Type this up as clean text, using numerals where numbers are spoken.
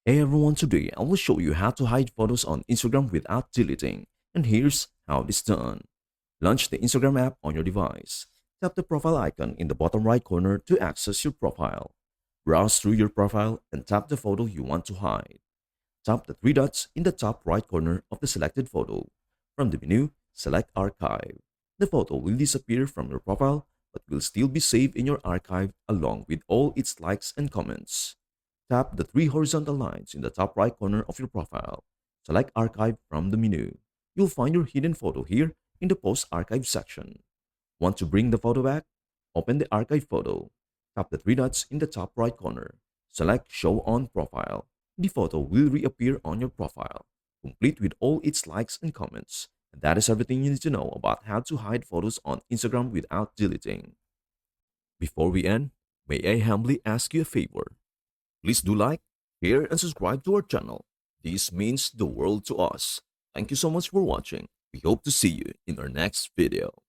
Hey everyone, today I will show you how to hide photos on Instagram without deleting. And here's how it is done. Launch the Instagram app on your device. Tap the profile icon in the bottom right corner to access your profile. Browse through your profile and tap the photo you want to hide. Tap the three dots in the top right corner of the selected photo. From the menu, select Archive. The photo will disappear from your profile but will still be saved in your archive along with all its likes and comments. Tap the three horizontal lines in the top right corner of your profile. Select Archive from the menu. You'll find your hidden photo here in the Post Archive section. Want to bring the photo back? Open the archive photo. Tap the three dots in the top right corner. Select Show on Profile. The photo will reappear on your profile, complete with all its likes and comments. And that is everything you need to know about how to hide photos on Instagram without deleting. Before we end, may I humbly ask you a favor? Please do like, share, and subscribe to our channel. This means the world to us. Thank you so much for watching. We hope to see you in our next video.